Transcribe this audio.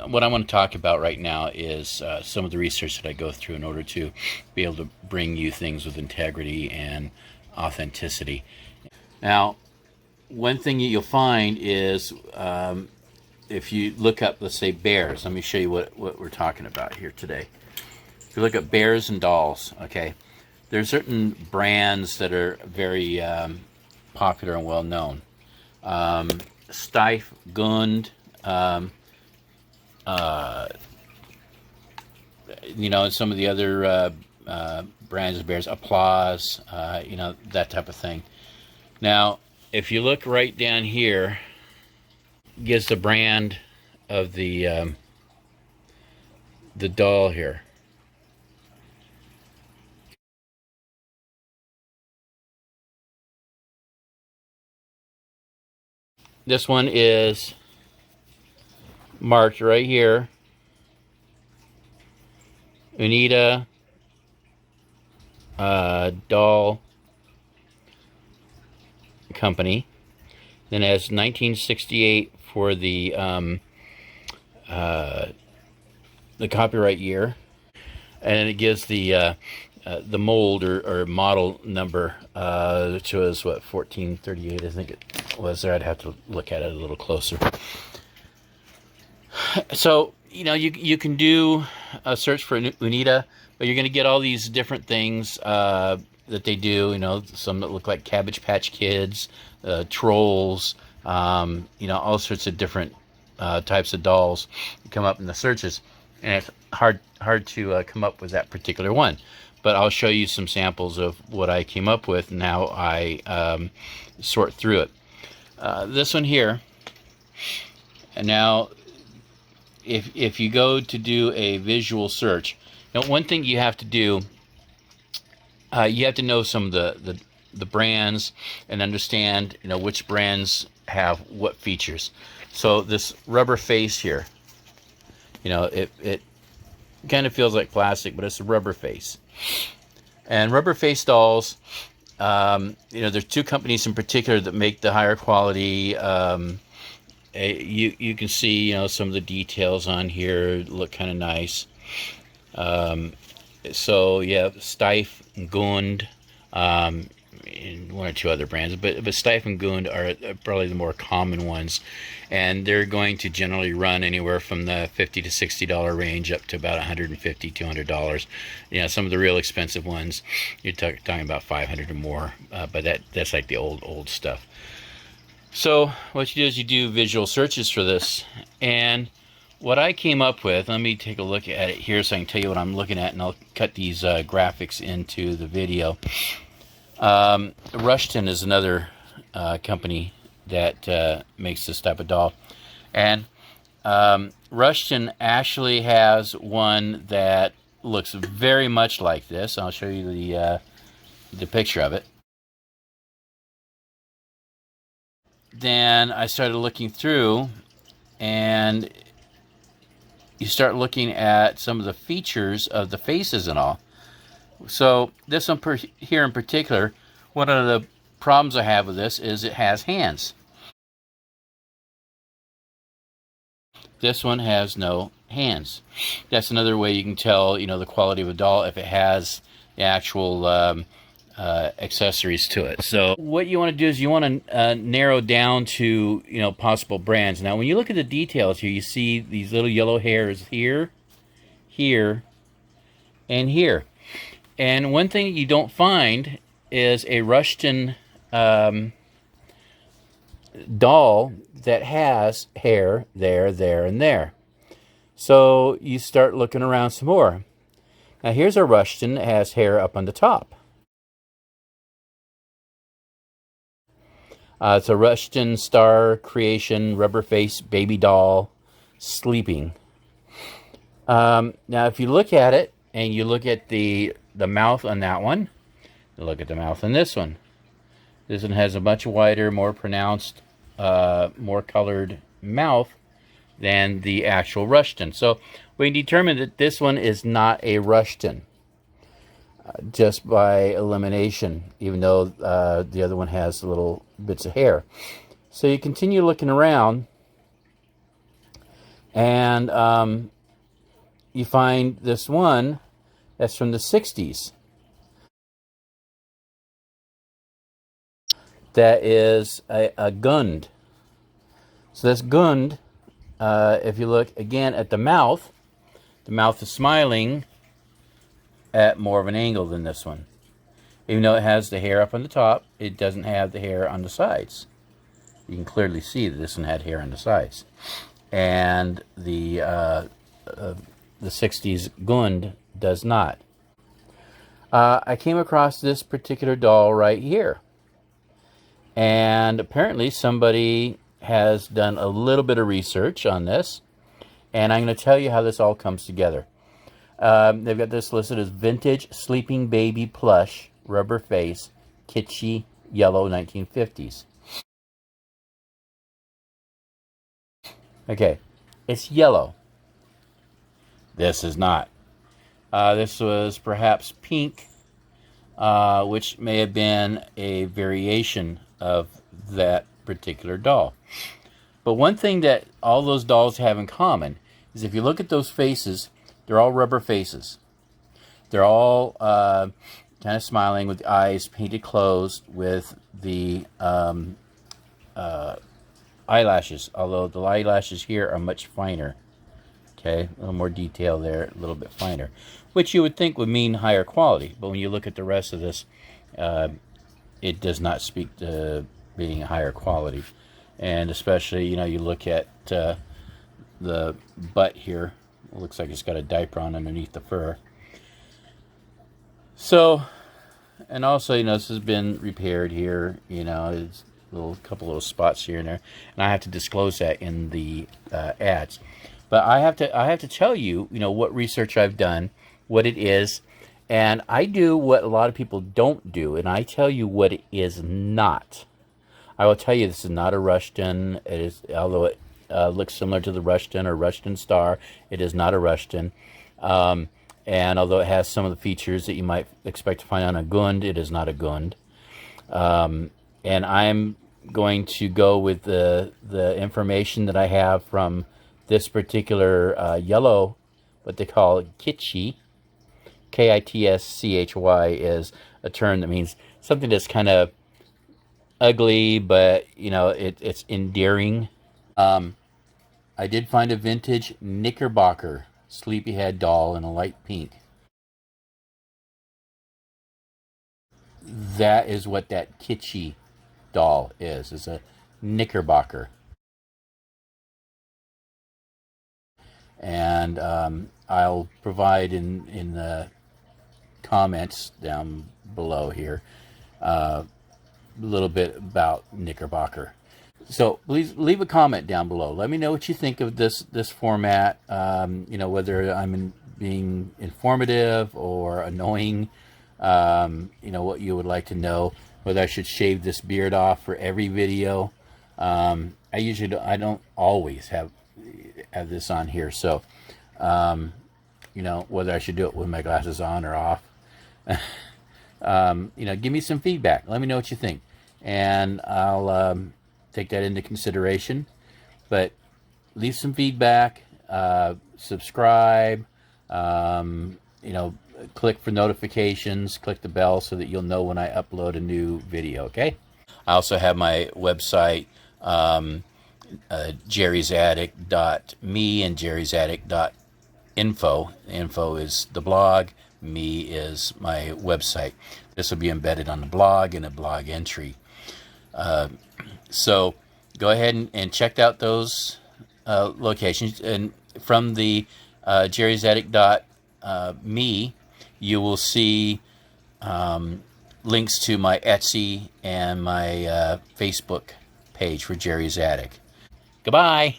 what I want to talk about right now is some of the research that I go through in order to be able to bring you things with integrity and authenticity. Now, one thing you'll find is if you look up, let's say, bears. Let me show you what we're talking about here today. If you look at bears and dolls, okay, there's certain brands that are very popular and well known. Steiff, Gund, and some of the other brands of bears, Applause, that type of thing. Now, if you look right down here, it gives the brand of the doll here. This one is marked right here, Unita Doll Company. Then it has 1968 for the copyright year, and it gives the mold or model number, which was what, 1438, I think it was there. I'd have to look at it a little closer. So you can do a search for Unita, but you're going to get all these different things that they do. Some that look like Cabbage Patch Kids, trolls, all sorts of different types of dolls come up in the searches, and it's hard to come up with that particular one. But I'll show you some samples of what I came up with and how I sort through it. This one here, and now if you go to do a visual search, now one thing you have to do, you have to know some of the brands and understand which brands have what features. So this rubber face here, it kind of feels like plastic, but it's a rubber face. And rubber face dolls, there's two companies in particular that make the higher quality. You can see some of the details on here look kind of nice. So yeah, Steiff and Gund, and one or two other brands, but Steiff and Gund are probably the more common ones, and they're going to generally run anywhere from the $50 to $60 range up to about $150, $200. Some of the real expensive ones, you're talking about $500 or more, but that's like the old stuff. So what you do is you do visual searches for this, and what I came up with, let me take a look at it here so I can tell you what I'm looking at, and I'll cut these graphics into the video. Rushton is another company that makes this type of doll, and Rushton actually has one that looks very much like this. I'll show you the picture of it. Then I started looking through, and you start looking at some of the features of the faces and all. So this one here in particular, one of the problems I have with this is it has hands. This one has no hands. That's another way you can tell, the quality of a doll, if it has the actual accessories to it. So what you want to do is you want to narrow down to possible brands. Now when you look at the details here, you see these little yellow hairs here, here, and here. And one thing you don't find is a Rushton doll that has hair there, there, and there. So you start looking around some more. Now here's a Rushton that has hair up on the top. It's a Rushton Star Creation Rubber Face Baby Doll Sleeping. Now if you look at it, and you look at the mouth on that one, you look at the mouth on this one. This one has a much wider, more pronounced, more colored mouth than the actual Rushton. So we determined that this one is not a Rushton, just by elimination, even though the other one has little bits of hair. So you continue looking around, And you find this one that's from the 60s. That is a gund. So this gund, if you look again at the mouth is smiling at more of an angle than this one. Even though it has the hair up on the top, it doesn't have the hair on the sides. You can clearly see that this one had hair on the sides. And the 60s gund does not. I came across this particular doll right here. And apparently somebody has done a little bit of research on this. And I'm going to tell you how this all comes together. They've got this listed as vintage sleeping baby plush rubber face, kitschy yellow 1950s. Okay, it's yellow. This is not. This was perhaps pink, which may have been a variation of that particular doll. But one thing that all those dolls have in common is if you look at those faces, they're all rubber faces. They're all kind of smiling with the eyes painted closed with the eyelashes, although the eyelashes here are much finer. Okay, a little more detail there, a little bit finer, which you would think would mean higher quality. But when you look at the rest of this, it does not speak to being higher quality. And especially, you look at the butt here. It looks like it's got a diaper on underneath the fur. So, and also, this has been repaired here. It's couple little spots here and there, and I have to disclose that in the ads. But I have to tell you, what research I've done, what it is, and I do what a lot of people don't do, and I tell you what it is not. I will tell you this is not a Rushton. It is, although it looks similar to the Rushton or Rushton Star, it is not a Rushton. And although it has some of the features that you might expect to find on a gund, it is not a gund. And I'm going to go with the information that I have from this particular yellow, what they call kitschy. Kitschy is a term that means something that's kind of ugly, but it's endearing. I did find a vintage Knickerbocker sleepyhead doll in a light pink. That is what that kitschy doll is a Knickerbocker. And I'll provide in the comments down below here a little bit about Knickerbocker. So please leave a comment down below. Let me know what you think of this format. Whether I'm being informative or annoying. What you would like to know. Whether I should shave this beard off for every video. I don't always have this on here. So, whether I should do it with my glasses on or off. Give me some feedback. Let me know what you think, and I'll take that into consideration. But leave some feedback, subscribe, click for notifications, click the bell so that you'll know when I upload a new video, okay? I also have my website, jerry'sattic.me and jerry'sattic.info. Info is the blog, me is my website. This will be embedded on the blog in a blog entry. So go ahead and check out those locations. And from the jerry'sattic.me, you will see links to my Etsy and my Facebook page for Jerry's Attic. Goodbye.